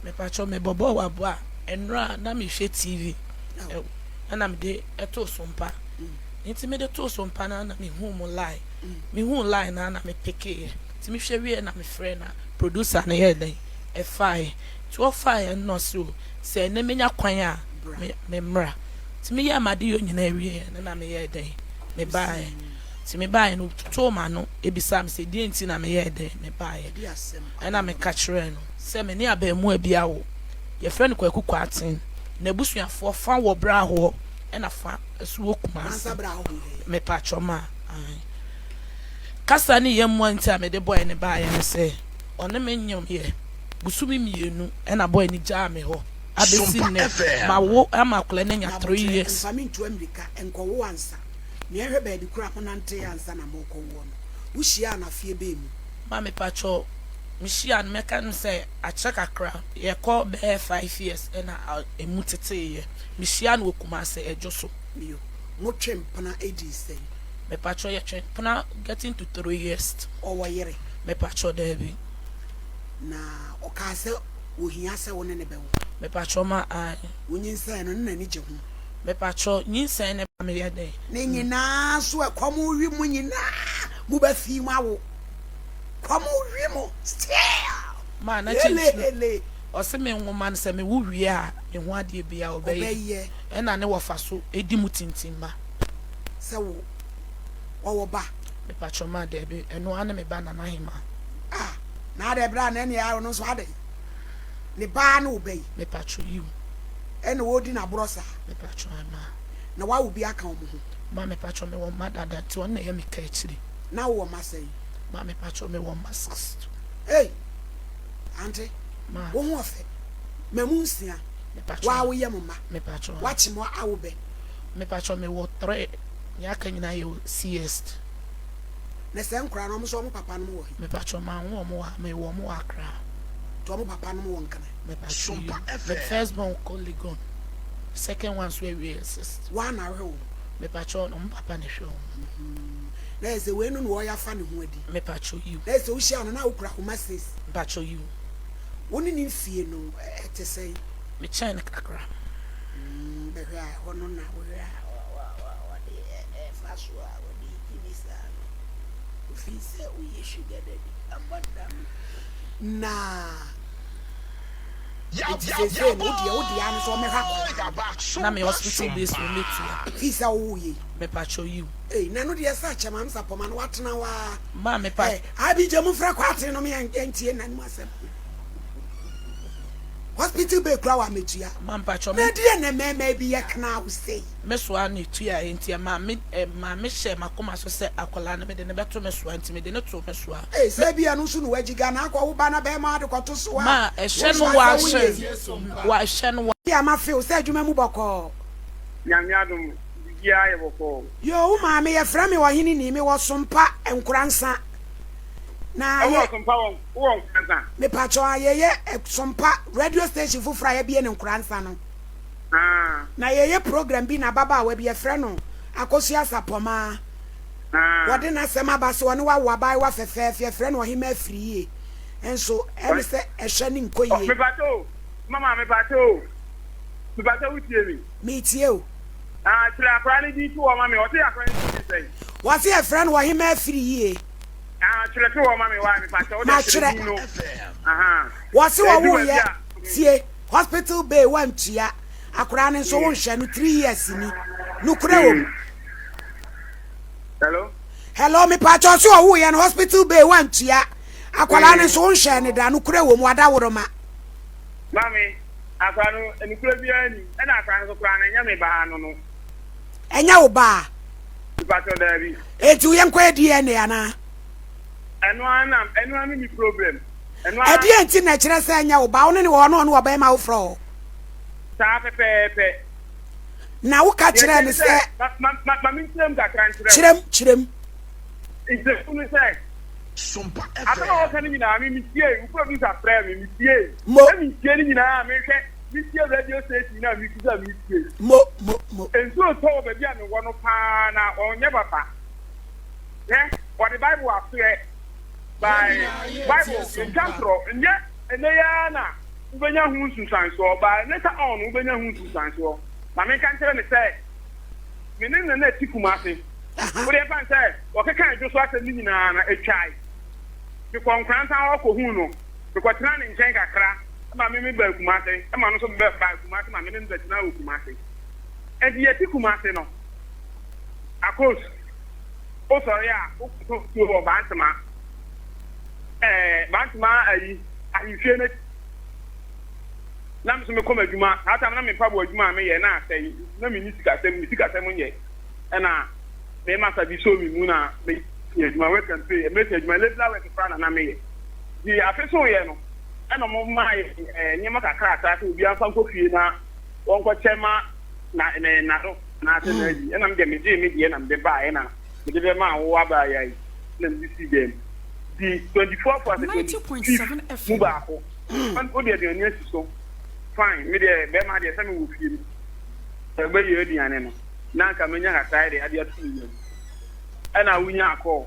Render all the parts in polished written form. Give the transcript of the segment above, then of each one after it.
me pacho me bobo wa boa enra na me hwe TV na me de eto sompa nti me de to sompa na me hu mo line me hu line na me peke ti me hwe wie na me frɛ na producer na ye den e fire to fire no so se na menya kwan a me mra ti me ye amade yo nyina wie na me ye den me bae ti me bae no to ma no ebisa me se die nti na me ye den me bae na me ka kire no se me ni abemu abia wo ye frɛ no kwaku kwaten na busuafo fa wo bra ho na fa so kuma me pacho ma kasa ni yem wanti a me de boy ne bae ne se one me nyom ye busumi mienu na boy ni ja me ho abesi ne ma wo amakole ne nya 3 years fa mi ntu America enko wo ansa me hwe ba di kura ho nante ansa na mo ko wo no wo hia na fie be mu ma me pacho Michian mekan say a check akra ye call be 5 years na emutete ye Michian wo kuma say ejoso yo mo twempana edi say me pacho ye twempana getting to 3 years o wo yere me pacho there bi na o ka say wo hia say wo ne be wo me pacho ma ai wo nyinsa no na ni je ho me pacho nyinsa ne ba me ye den ne nyina so e kwam wi mu nyina mu ba fi mu awo kwam wi mu still ma na chi o se me nwoma se me wo wie a me ho ade bia obeye e na ne wo fa so edi mu tintimma se wo ba me pacho ma de bi eno ana me ba na na hima na de bra na ne ya no so ade ne ba na obey me pacho you ene wo di na brosa me pacho ma na wa wo bi aka wo ho ma me pacho me wo ma dada ti on na ye me ka chiri na wo ma say ma me pacho me wo masks hey auntie ma wo ho ofe mamunsia me pacho wa wo ye mama me pacho wa chi mo awo be me pacho me wo 3 ya ka nyina yo CS na se nkra no mo so mo papa no mo wo me pacho ma wo mo wa me wo mo akra to mo papa no mo wo nkana me pacho the first born colleague second one so we assist wa na hwe wo me pacho no mo papa ne hwe na ese we no wo ya fa ne ho adi me pacho you na ese wo hia no na wo kura homa sis pacho you woni ni fie no te sei me chen kakra be hwa hono na wo ya wa de fa so a wo di kinisa no fi se wo ye sugar daddy ambadam na na me hospital base we meet you fisa wo ye me pacho you na no de sa chama am sapoma no watena wa ma me pa abi je mu fra kwate no me entie na mu asem hospital be kra wa metua ma pacho me de na me bi ye kana wo sei me so ani tua entie ma me she makoma so se akola na me de ne beto me so anti me de ne to me so se bia no so no wajiga na akwa wo ba na be ma de kwato so wa ma she no wa she no ya ma feel se adwuma mu boko nyame adom bia ye boko yo ma me ye fra me wo hini ni me wo sompa Nkoranza na wo sompa wo Nkoranza me pacho ayeye sompa radio station fufra ye bia ne Nkoranza no na yeye program bi na baba wa bi ye fra no akosu asapoma wode na sema ba so ne wa bai wa fefefe fra no hima afiriye enso ene se ehwe ni nkoye me pacho mama me pacho utie mi tie o tira akra ni di tu o mama o ti akra ni sei wa se efra no hima afiriye tira tu o mama wa me pacho o de no wa se wo ye tie hospital bay wantua akra ni so wo hwe no 3 years ni no kura wo hello me pacho so wo ye no hospital bay wantua akra ni so wo hwe ni da no kura wo mu ada woroma mami akra no eni kura bia ni na akra so kura na nya me ba no no enya wo ba pacho dabi etu ye nkwa DNA ana enu ana ni problem edi enti na kire se enya wo ba wo ne wo no wo ba ma wo fro ta pepe na wo ka kire ni se ma min tirem ka kan chirem ise kunu se SOMPA ata wo kan ni na mi tie u producer frère mi tie mi tie ni na mi hwe mi tie radio station na mi kisa mi tie mo enso to be bia me wo no pa na onye papa what the bible was say by bible in chapter nye ene ya na ubenya hu nsunsanso ba later on ubenya hu nsunsanso ma me kan tere me say me ne na tikumase wo de fan say o ka kan jo so asem ni nyina na etwai bi ko Nkoranza o ko hu no bi ko tena ne nchen kakra ma me ba kumase ma no so ba kumase ma me ne tena o kumase e di tikumase no akos o so ya o to bantama bantama ayi ahihwe ne nam so me koma adwuma ata na me pa bo adwuma me ye na asai na me ni sika sem nye na me ma sa bi so mi mu na me adwuma we kan pay me adwuma level we ka na me ye di afeso ye no na mo ma nyema kakra ata ta obi anfa nko fie na won ko chema na do na ate na di na me de me di na me de ba ye na me de ma wo aba ya yi na me si game di 24 for 90.7 FM mu ba ko an o de ni so fine me de be ma de sami wo fie mi e be ye aduane no na nka menya ka tire ade atu ni ana wunya akọ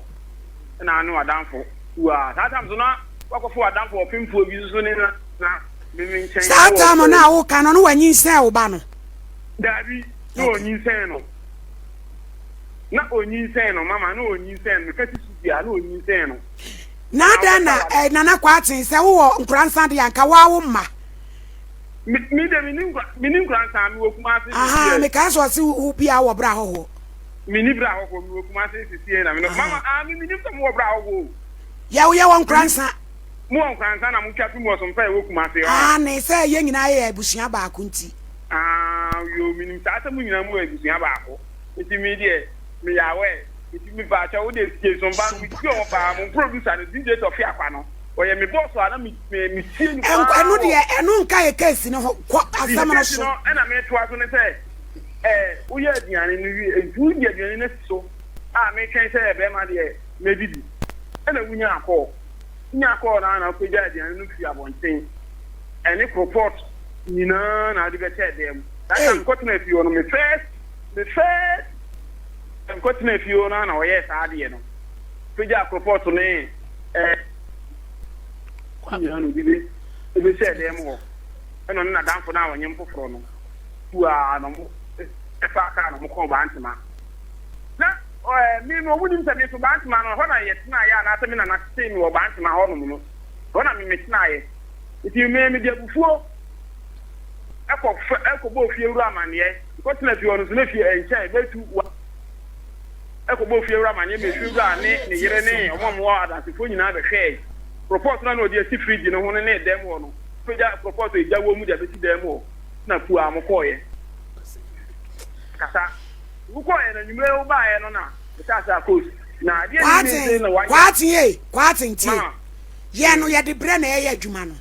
na anu adamfo wa that time so na wakofo adamfo opimfo bi so ne na me nchen sa time na wo ka no wanyi nse wo ba no dabi no onyi nse no na onyi nse no mama na onyi nse no ka ti su ya na onyi nse no na da na nana kwatin se wo Nkoranza de anka wa wo ma mi de mi Nkoranza mi wo kuma se aha me ka so se wo bia wo bra ho mini bra ho mi wo kuma se sisi na mi no mama mi to mo bra ho ya wo Nkoranza mo Nkoranza na mo twatu mo so mfa wo kuma se ne se ye nyina ye abusua ba ko nti yo minim ta ta mo nyina mo abusua ba ko nti mi de mi ya we nti mi ba cha wo de sie so ba mi ti o ba mo producer no DJ to fi akwa no oye mi boss ana mi tie ni ko enu de enu nka ye case no ko asama no so na me to aso ne se wo ye aduane no wi eju ye aduane na so me twen se be ma de me didi na wunya akọ na ko ja aduane no fi abonten ene report nyina na de be che dem that am ko tena fi ono me first am ko tena fi ono na o ye sa de no ko ja report ne nyina no bibe e be che dem wo eno na danfo na wonye mpoforo no tuwa no mo fa ka no mo ko bantama na mi no wudi se mi to bantama no ho na ye tena ya na atemi na na se mi wo bantama ho no no ho na mi tena ye iti mi de bufuo eko bo fie ru amane ko tena fi ono so na fi enche betu eko bo fie ru amane me fi ru ane ne yere ne omomo adasifo nyina be hwe report na no de si fridge no ho ne dem wo no peja report e jawo mu de be ti dem wo na pu amokoye kasa ukoye na nyumre wo ba ye no na kasa coach na de ni na wa kwatin ti ye no ye de bre na ye adwuma no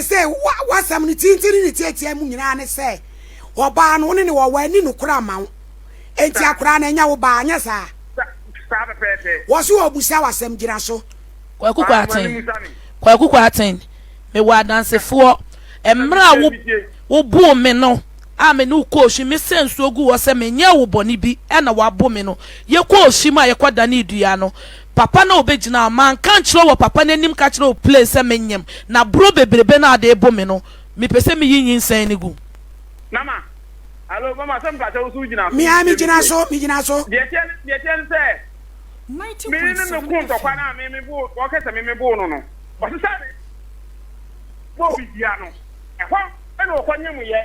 se wasam ni tintiri ni tietia mu nyina ne se oba no ne wo wani no kura ma enti akura na nya wo ba anya sa pete wo so obusa wasam gira so kwakuku aten me wa dansefo emra wo bu me no me no koshi me sensu ogu wo se me nya wo boni bi na wa bo me no ye koshi ma ye kwada na idua no papa na obegina man kan kiro wo papa na nim ka kiro place se menyem na bro bebrebe na ade bo me no me pese me yin nsan ni gu mama allo mama sem ka so gina mi gina so de ten se 90 me no ko to kwa na me bu o kese me bu no no o se sa bo bi dia no e ho e no ko nyem ye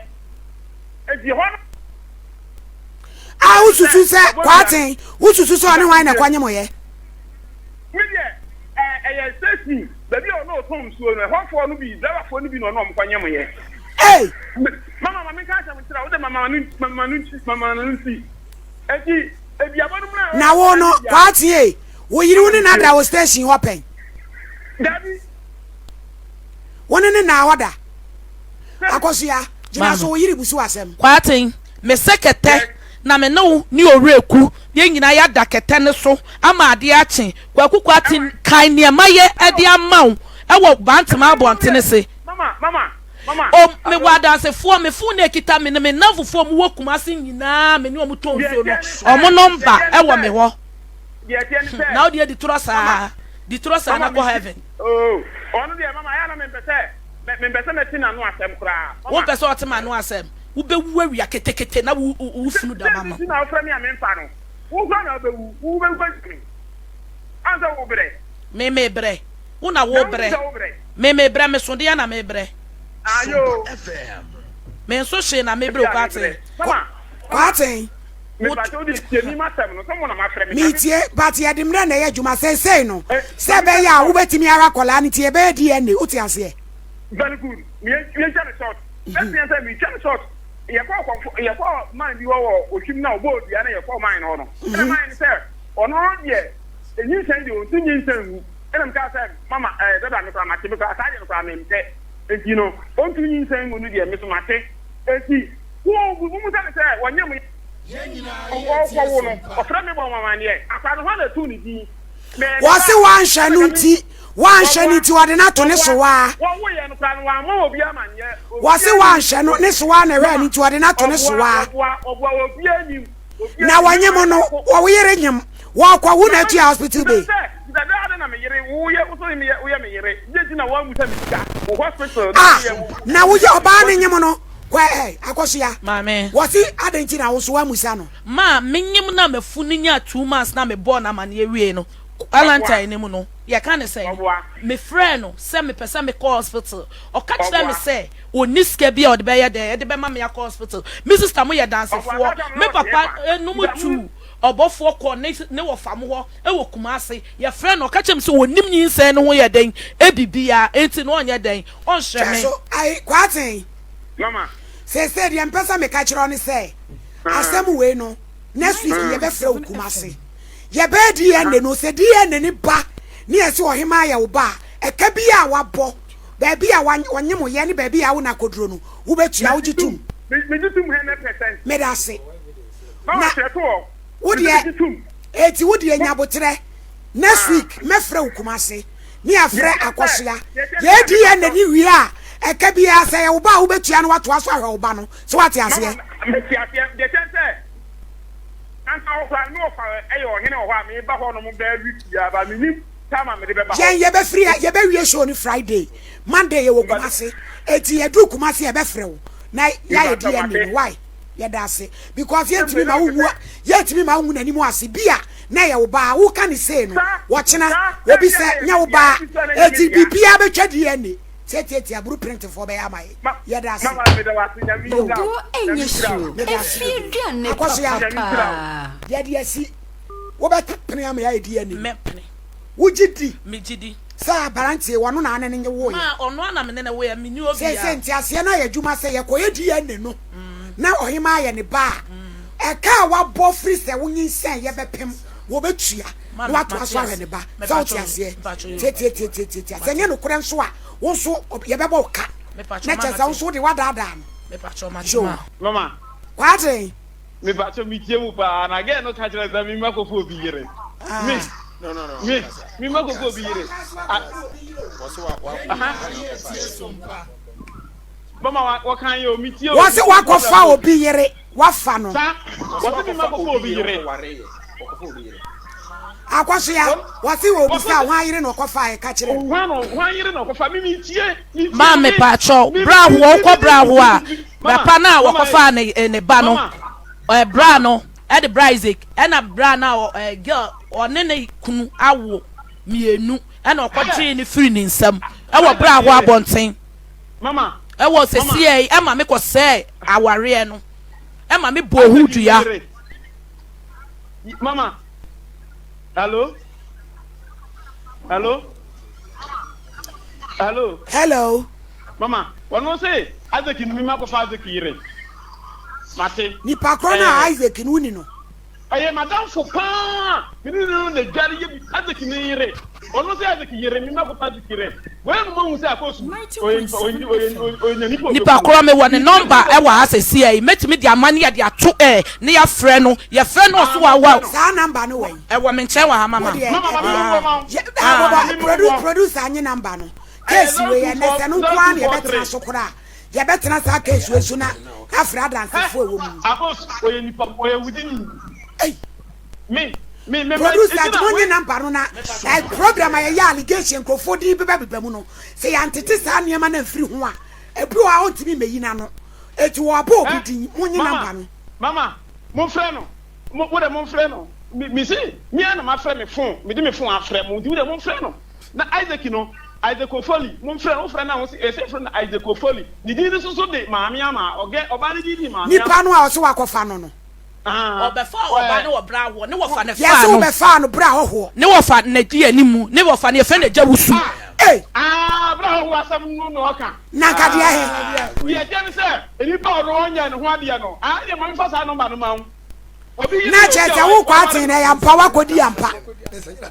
e di ho ususu se kwatin ususu so ne wan na kwanyem ye ye sesi baby o no tom so no hofo no bi dawafo no bi no no mkwanyem ye mama me ka cha mtira o de mama no nti eti ebi abonu na wo no kwatin wo yiri wo ne na da wo station open dabi woni ne na wada akosia jina so wo yiri busu asem kwatin me sekete na me no ni oreku ye nyina ya da kete ne so ama ade achen kwakuku atin kan ne maye ade amaw e wo bantama abonte se mama o me wada se fo me fu na kita me me na fufo mu wokuma se nyina me ni o mu ton so no o mo number e wo me ho na o de di trosa na go heaven oh onu de mama ya na me pese me pese me tina no asem kra wo pese o te ma no asem wo be wu awia ketekete na wo funu da mama na ofra mi amemfa no wo gwa na be wu be gwa anza wo bre me bre wo na wo bre me bre me so de na me bre ayo me so she na me bre kwate kwate me ba to di temi matam no somo na mafre me tie but ya dimre na ye djuma sei no se be ya wo betimi ara kola ni tie be di ene uti ase very good me jam short let's say me jam short ye ko man bi wo ohim na obo dia na ye ko man no no na man say ono ye enyi sen di o tinyi sen enam ka say mama dada me kwa mate me kwa sa je no kwa me mte enti no on tinyi sen no dia me so mate enti wo bu mu say wonye mu wo no ofra me bo mama ne akwa no na tu ni di wase wan hwanu ti wode na to ne so wa wo ye no kwa no wa ma obi amanye wase wan hwanu ne so wa na hwe ni ti wode na to ne so wa obwa obi anyim na wanye mo no wo yere nyem wo kwa wo na tu hospital be dada na me yere wo ye wo so me ye me yere je na wa musa me sika wo hospital na wo ye oba na nyem no kwa akosia mame wasi adanti na wo so wa musa no ma menyem na mafunu nya 2 months na me born na ma na ewie no Valentine ni mu no ye ka ne say me friend no say me pesa me call hospital o ka kira me say oni sika bia o de be ye de be ma me ya call hospital me sister mo ye dance for me papa no mu tu obofo ko ne wo fam ho e wo kumase ye friend no ka chem say onim nyinse no ho ye den e bibia enti no onye den on hwe me so ai kwatin mama say the empesa me ka kira oni say asem we no next week ye be fra kumase ye be di ene no se di ene ni ba ni ese ohima ya wo ba e ka bi a wabo ba bi a wanye mo ye ni ba bi a wo na kodro no wo betua wo gitum me gitum 100% me da se na seto wo de eti wo de nyabotre next week me fra ukumase ni afre akosia ye di ene ni wi a e ka bi a se wo ba wo betua no wato aso ahwe wo ba no so wate ase me tiase de tense anta ofa no ofa eyo hene ofa me ba ho no mo ba wiki ba me ni tama me de ba ye be free ye be wie show ni Friday Monday ye wo kumase eti ye du kumase ye be free wo na ya ye di ene why ye da se because ye timi ma wu na ni mo ase bia na ye wo ba wo ka ni say no wo chena obi se nya wo ba eti bibia be twa di ene tete aburu print for be amaye ye da se mama me da wasi nya mi da go enye show e fi duane papa ye di asi wo be pene am ya ye di ene me pene wo gidi me gidi sa barantie wono na ane nye wo ye ma ono ana me ne wo ya me ni obi ya se ntiase na ye djuma se ye ko ye di ene no na ohima ye ne ba e ka wa bo free se wo nyinsen ye bepem wo betua na wato aso ahwe ne ba sa otiase tete senye no kure nso a wo so ye bebo ka na cheza wo so de wadada me pacho mama kwate me pacho mi tie mu pa na ge no ka kire za mi makofo obi yere me no mi makofo obi yere mama wa kan yo mi tie wo se wakofa obi yere wafa no wo se mi makofo obi yere akwasia wasi wo bisa wan yire no kofa e ka kire wan yire no kofa mi tie ma me pacho bra wo ko bra wo a papa na wo kofa ne ba no bra no e de bra Isaac e na bra na girl one ne kunu awo mienu e na okotwe ne free ni nsam e wo bra wo abonten mama e wo sesie e ma me ko se aware no e ma me bo hudu ya mama hello mama wano say Isaac ni ma ko fa Isaac yire mate ni pakrona Isaac ni uni no aye madam fo pa ni no na dware ye Isaac ni yire wano say Isaac yire mi ma ko fa Isaac yire we mo mu say akosu ni pakro me won number e wa asesi e metimi di amane ya di ato ne ya frɛ no so wa sa number no we e wo me nche wa ha mama producer anyi number no case we ya na se no kwa na ye betra so kora ye betra sa case we so na afra dance fo e wo mu akosu oye ni pa oye within ei me producer money number no na program aye allegation crofo di bebe mu no say antete sa niam na free ho a ebru a ontimi meyi na no eti wo aba obi din money number no mama mo frɛ no mo de mo frɛ no mi si mi na ma frɛ me phone me de me phone afrɛ mo di de mo frɛ no na Isaac no Isaac Ofoli mo frɛ na wo si ese frɛ na Isaac Ofoli di di so de maami ama oge oba di maami ni pa no a so wakofa no no obefa oba ne wo bra wo ne wo fa ne fa no yes obefa no bra ho ne wo fa na di animu ne wo fa ne fe na gya wusu bra ho asam no oka na ka dia he ye je se eni pa ro onya ne ho ade no ye mo fa sa no ba no ma obi na chete wo kwa tin na ya mpa wakodi ya mpa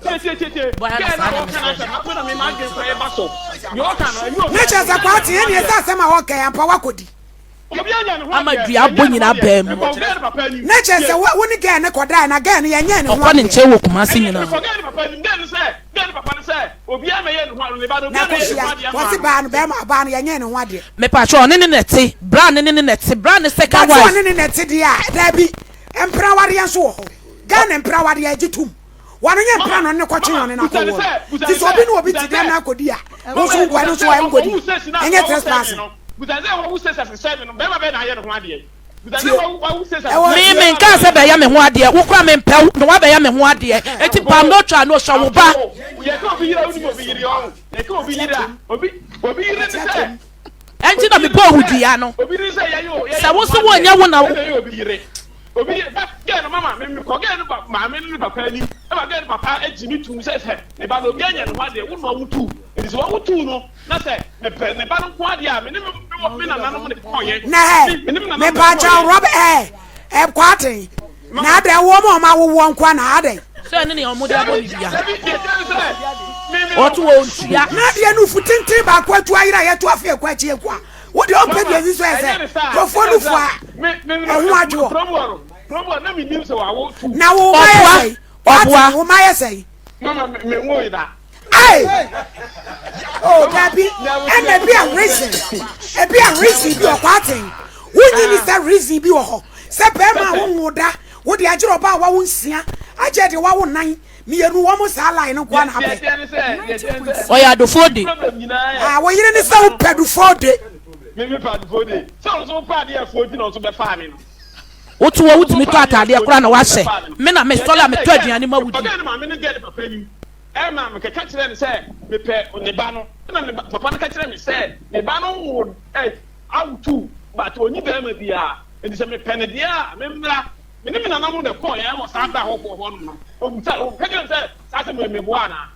na chete kwa tin ni esa sema wo ka ya mpa wakodi ama dua bonyina bam na chete wo ni ga ne koda na ga ne ya nya ne ho okwa ne nche wo kuma se nyina obi ama ye ne ho ne ba do wo si ba no be ma ba no ya nya ne ho ade me pa cho ne nete bra ne nete bra ne second wife ne nete dia da bi empra ware yan so ho ga ne empra ware ya gitum wano nye empra no ne kwache yon na ko wo ti so bi no obi ti dem na akodi a wo so gwa no so wa ngodi enye trespass butanze wo se se se no be ma be na ye no ho ade butanze wo se se me nka se be ya me ho ade wo kura me mpew no wa be ya me ho ade eti pam no twa no sha wo ba ye ka obi yira uni obi yiri o ye ka obi yira obi yiri se enti na me bo hudi no obi yiri se ya yo se wo so wo nya wo na obi yiri obi get no mama me ko get no ma me no papa ni e ba get papa ejimi tu se se e ba no obi anya no ade wo no wutu e so wutu no na se me ba no ko ade a me na nanom ne ko ye na me ba cha rob kwatin na ade wo ma wo nkwa na ade se ne ne omude abo bibia otu wo ntia na ade no futintin ba kwa tu ayira ye tu afie kwa chi ekwa wo de open the so ese go follow for ho adwo promo na me nim se wa wo tu na wo ma ye say mama me wo ida oh baby and e be a reason bi o kwatin wunyi ni say reason bi wo ho se be ma wo da wo de agiro ba wa wo nsia aje de wa wo nan miyenu wo mo sa line no kwa na be oya do fode wo yire ni say wo pedu fode me padu fode so pa de fode no so be fa me no otu wo wutimi to atade kura na wa hye me na me stola me to aduane ma wudi ma me ne get papa ni ma me ka kire ne say me pe ne ba no na ne papa ne ka kire me say ne ba no wo autu but oni be ma bia enti say me pe ne dia me mra me ne me na namu de ko ya mo sa da ho no o ta o ka kire say sa se me bo ana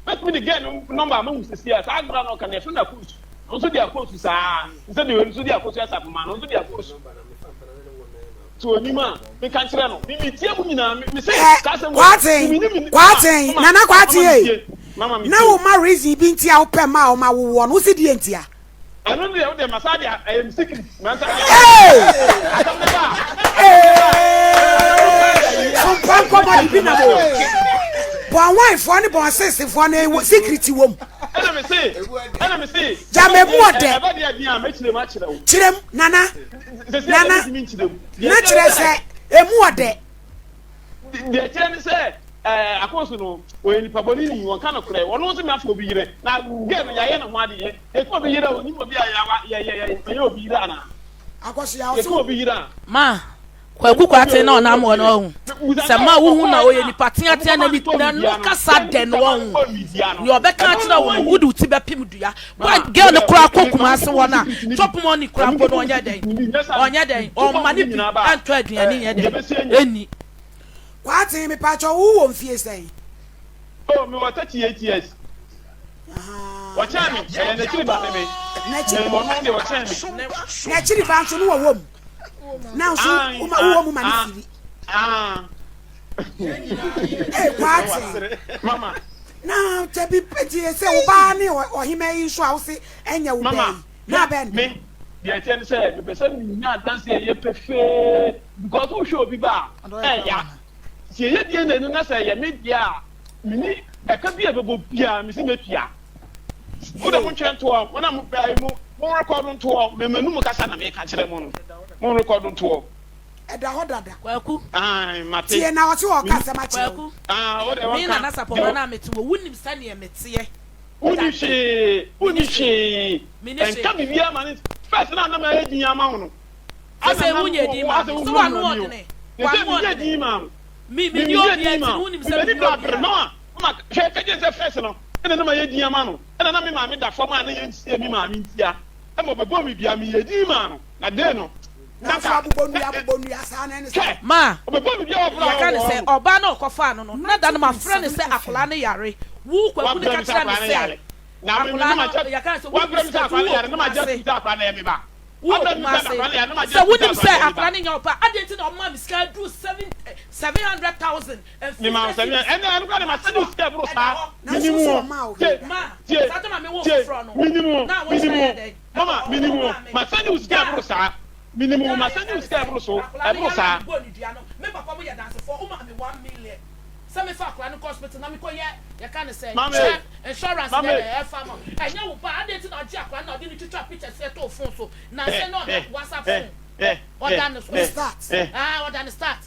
let me get number ma mu sisi sa agbra no ka ne funa coach on so dia coach sa se de on so dia coach ya sa ma no so dia coach to onima me kan kire no me tie mu nyina me say ka se kwatin nana kwatin mama me na wo Marries bi ntia wo pe ma wo ma wo no si die ntia ano de wo de masadi am secret man say SOMPA ko ba bi na bo bon wife for ni bon sese for na secret wo mu ana me say jame mu ode e ba de adin a me kire ma kire wo kirem nana na kire se emu ode de kire ni say akoso no o ni paboni ni won kan kure won no so me afọ bi yire na ge no ya na ho ade ye e ko bi yire o ni mo bi ya obi yire ana akoso ya o so obi yire ma kwa kukwate na ona mo no hu se ma wo hu na oye ni patia tia na ni no kasa de no hu ni obeka kira wo wudu ti be pim dua boy girl ne kura kokuma ase wona top money kura mpo no onya den o ma ni bi anto aduane ye den eni kwate me pa cho wo mfie sei oh me wata 38 years wacha mi na chiri ba me na chiri mo no de wacha mi na chiri ba nso no wo mu now so wo mu ma ni firi kwate mama na te bi peti se wo ba ni ohime yi so a wo se enya wo be na ben me dia ten say be person ni na dance ye pefe because who show bi ba ya si ye die na na say ye media mini e ka bi e bebo bia mi si metua wo da mo twento o wona mo bai mo record nto o me manu mo kasa na me ka kire mo no mo record nto o Eda hodada. Kwaku. Mate. Tie na wo se wo kasa ma che. Kwaku. O de wo. Me na na sapoma na meti wo wunim sane e metie. Unishi. Enka bibia mani first na na ma edi ama wo no. Ase wunye di ma. So wa no odene. Wa no di ma. Me di odi enti wunim se me di bra no. Ma che je se first no. Ena na ma edi ama no. Ena na me ma me da fo ma na ye ntie mi ma me ntia. E mo bebo mi bia me ye di ma no. Na de no. Na fa abobonu asa na ne se. Ma. Bebo mi bia wo Ya kan se oba na okofa no no. Na da no ma friend se akola ne yare. Wu Kwaku ne ka kira ne se. Na me ma ya kan se wo bra mi sa akola yare na ma ja ti akola na ye me ba. So wouldn't say I your pa I didn't know mom is can do 700,000 and me ma say and I got my send step bro sa minimum mama minimum my send step bro sa minimum my send step bro so e bro sa me papa mo ya dance for o ma me 1 million some me fa no hospital na me ko ye can say insurance na farmer enya wo pa I didn't know ji akwa na odi ni twitwa picture set to phone so na say no WhatsApp phone what done start what done start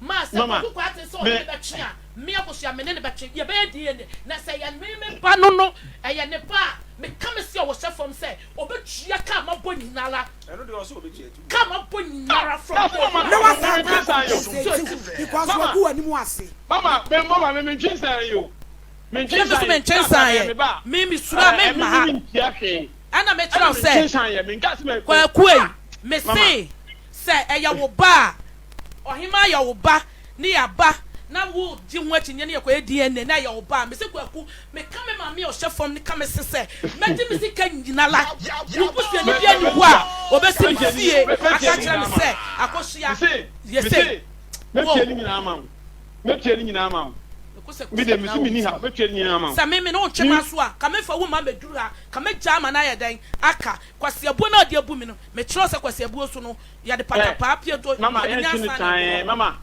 ma say ko kwa tin so o be chia me akosia me ne be chia ye be di na say ya me pa no ye ne pa me come see o chef from say obetua ka ma bo nyinara eno de o so obetua tu ka ma bo nyinara from no was because we go animu ase mama me chinsa yo me chinsa ye me sura me ma ha ana me tell say chinsa ye me nka me Kwaku me say eya wo ba ohima ya wo ba ni ya ba na wo ji ho achinye ne yakwa DNA na ya wo ba me se Kwaku me ka me ma me o chef from ni ka me se me di me se ka nyinala wo busia ni bia ni ho a obesi me fie aka kira me se akohia yese me tie ni nyina ama me tie ni nyina ama me de me su mi ni ha me tie ni nyina ama sa me no twema so a ka me fa wo ma meduru ha ka me jama na ya dan aka kwase abu na odi abu mi no me kiro se kwase abu so no ya de patapa pie to mama ya chini tan mama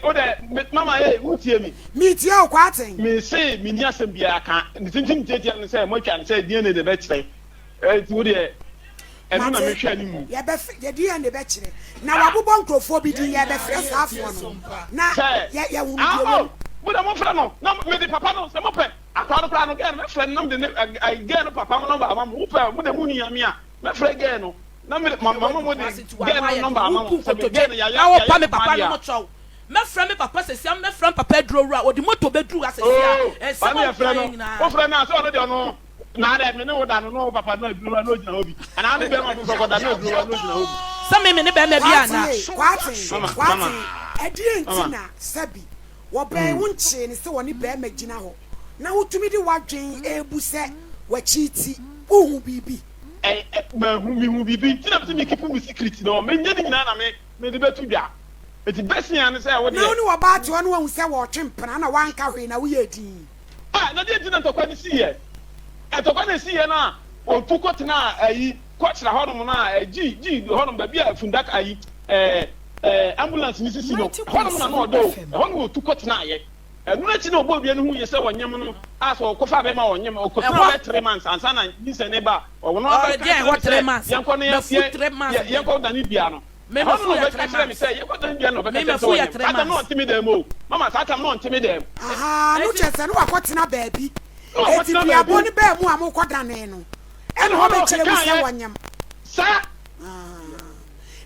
o de mama wo tie mi mi tie o kwaten me say mi ni asem bia ka ni tintin tie ni say mo twa ni say DNA de be kire ti wo de eno na me hwa ni mu ye be ye DNA be kire na wabobon nkrofo bi din ye be fresh half no na ye wu bi But I'm friend no. Na me di papa no se mo pe. Akwa no get me friend no de get no papa no number am mo pe mo de mu nia me a. Me friend get no. Na me mama mo de get no number am. Se be get ya na wo pa me papa no mo chow. Me friend me papa se sia me friend papa duro ra. Odi moto be duro ase sia. Se mo friend no. O friend na so no de no. Na de me ne wo da no papa no duro no gina obi. Ana no be ma so ko da no duro no gina obi. Some me ne be me bia na. Kwate. Edi entina sabi. Wobe wunche ni se woni be magina ho na wotumi di wadwen ebu se wachiti uhu bibi ma hu bibi tina be me keep me secret no me nya ni nyina na me de betu bia eti besia ne se wo de na woni wo ba to no hu se wo twempena na wanka hwe na wo ye din na de tina ntokwa ni siye etokwa ni siye na o tukot na ayi kwachira honom na ji honom ba bia fundak ayi ambulance ni sisi no hono na no do hono tu kotna ye enu na chi na obo bia no hu ye se wonyem no aso okofa be ma wonyem okofa 3 months ansa na ni se ne ba o no ba dia 3 months yanko ne ye yanko da ni bia no me ma fu ya 3 months say ye ko da ni bia no be ka so ata no ntimi dem o mama sa ata no ntimi dem aha no chese no akotena baabi eti bia boni ba mu amokoda ne no eno ho be kire mu se wonyem sa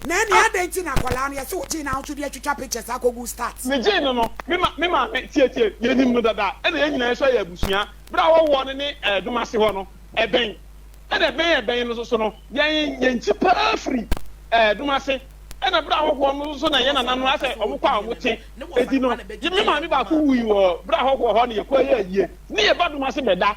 na ni adenti na kwala no yese uchi na utu dia twitwa pictures akogu start me je no me tie ye nim no dada e na ye nyina so ya busua bra wo ne dumase ho no eben e na ben no so no ye nti pa free dumase e na bra wo no so na ye na nanu ase omukwa omuti edi no ye me ma me ba ko wi wo bra ho no ye kwa ye ni ye ba dumase beda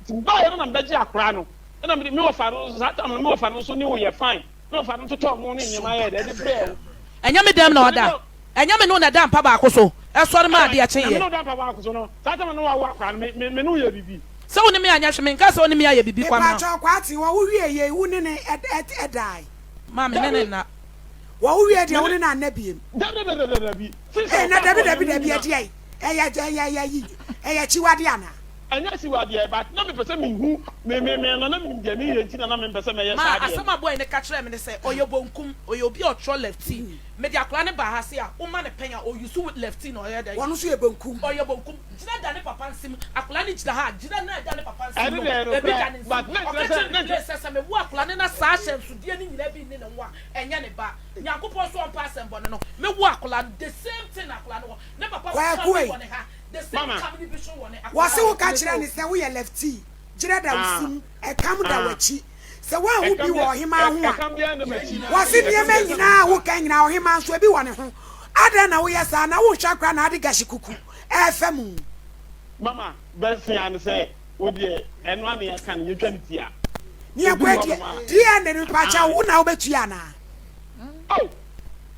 ba ye no na beji akra no e na me wo fa no sata me wo fa no so ni wo ye fine no fa no to mo ni nyama ye de bre enya me dem na oda enya me no na dampa ba akoso e sori ma de achen ye no dampa ba akoso no sata me no wa akra me no ye bibi se woni me anya hwe me nka se woni me ya bibi kwa ma cho kwati wo wie ye wu ne edai ma me ne na wo wie de woni na anabiem dabi na dabi de eya chiwade ana anya chiwade e ba na me pese me hu me no na me de me ye nti na me pese me ye ma asama boy ne ka kire me ne se oyobonkum oyobi otro lefty media akura ne ba ha se a o ma ne penya o use with lefty no ya da wonu so ye bankum o ye bonkum jina da ne papa nsim akura ne jina ha jina na da ne papa nsim no e bi da ne but na se me wo akura ne na sa hyensudie ne nyina bi ne ne wa enya ne ba nyankopon so on pass em bone no me wo akura the same thing akura no ne papa wo ne ha the same family bi so wo ne akura wase wo ka kire ne se wo ye lefty jina da usim e kam da wachi se wa hu bi wo hima ho a wase ne me nyina wo kan nyina wo hima so bi wo ne ho ada na wo yesa na wo hwa kra na ade gashi kuku efemu mama bensin an say wo de eno ane ya kan ye twam tia ni akwati dia ne ni pa cha wo na wo betua na oh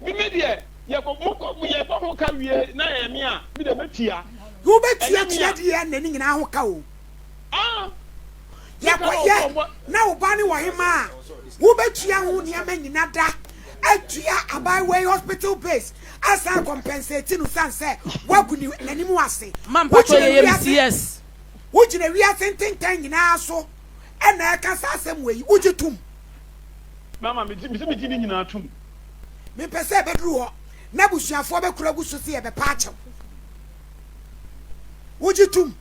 bi me de ye ko mo ye ko ho ka wie na ye me a bi de betua wo betua tia dia ne ni nyina ho ka o ah ye ko ye na wo ba ni wo hima wo betua ho ne ma nyina da atua abai way hospital base asa compensate no san say waguni nanimu ase man pato ye MCS wujine wi asenten tan nyina so e na ka sa asem we wujitum mama me ti ni nyina tum me pese bedru ho na busuafo be kura gusu se ye be pa achew wujitum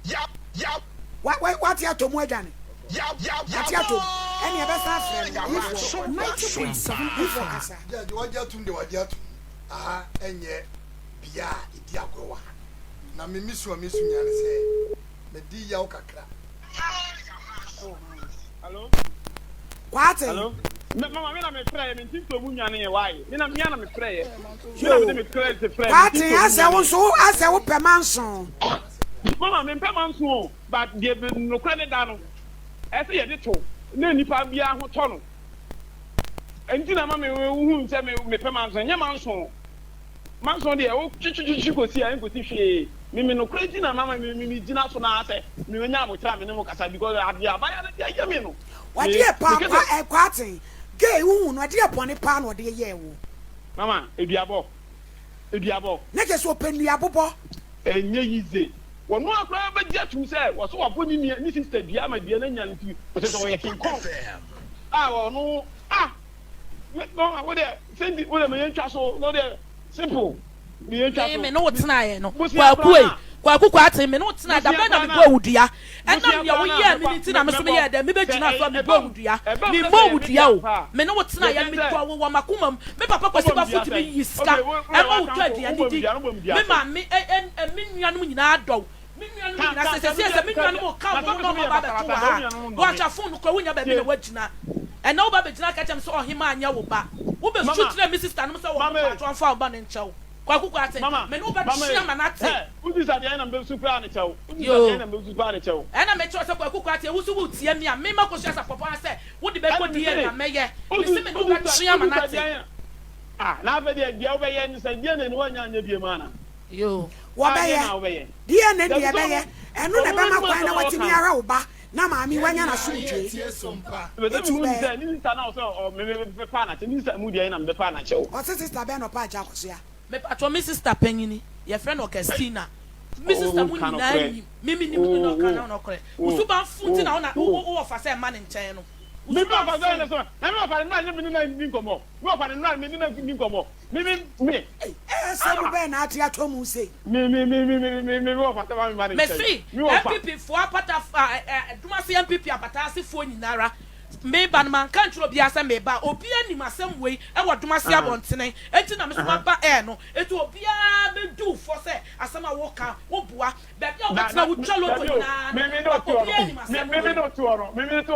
yap what ya to mu adwane yap atom ene e be sa afre 90.7 kasa de wajatum enye bia idi agorwa na me misu nyane se me di yawo kakra hello kwate hello mama me na me frɛ me ntinto mu nyane ye why me na me frɛ me me frɛ te frɛ kwate ase wo pemanso mama me pemanso but de no kra ne da no ese ye de to na nipa bia ho to no enti na mama me hu nse me pemanso nye manso manso de o chichichi ko si an ko si hwe me no kra na mama me gina so na ase me nya mo tra me ne mo kasa because ade abaya na ya me no wadi e pa kwate gay hu no ade e bone pa no de ye wo mama eduabo na ke so penua bobo enye yize wono akra ba dia tum se wo so wabo ni sister bia ma bia na nya nti o se so ye king kong wono no wo de sendi wo de me ntwa so no de simple me ntwa so me no tena ye no kwakukwa me no tena da be na me bo wudua enam ye wo ye me nti na me so me ye da me be gina so me bo wudua me bo wudua o me no tena ye me to wo makoma me papa kwasi ba futi me yiska e ma wutu aduane di me ma me me nuanom nyina adɔ me nuanom nyina se me nuanom ka mo no ma ba be to ha wo acha phone ko wonya ba bi na wagina e na wo ba be gina ka chem so ohima anya wo ba wo be sutra me sister no so wo ba to anfa wo ba ne nchew kwakukwa ate me no ba chia manate uzi sa de na be supra ne chew uzi sa de na be supra ne chew na me cho se kwakukwa ate wo su wo tie mi a me ma ko sia sa papa se wo de be ko die na meye me se me no ba chia manate na be de dia wo be ye ni sa dia na ni wo nya anya bie ma na wo be ye dia na dia be ye eno na be ma kwan na watimi ara wo ba na maami wanya na sumtwe SOMPA be de mu ni sa ni sa na so me be pa na che ni sa mu dia na be pa na che o sister be no pa ja kosia me patro me sister penyini ye friend o Christina me sister mu nyina yi mimi ni mu no kana no kore usuba funti na wo fa say man nchen no me ba fa say na so na me fa na me ni na ni nkomo me fa na me ni na ni nkomo me sabu be na atia to mu sei me wo fa ta man me free MPP for apata duma se MPP apata se fo nyinara me ban man control bia se me ba obi anim asem wei e wodoma se abontene enti na me so ba no eti obi a be do for se asem a wo ka wo boa be bia wo tena wo twalo to na me no to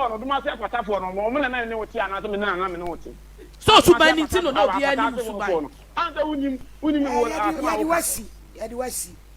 ono duma se apata fo no mo na ne wo ti ana so me na me no wo ti so suban ni ti no obi anim suban anda unim wo yadi wasi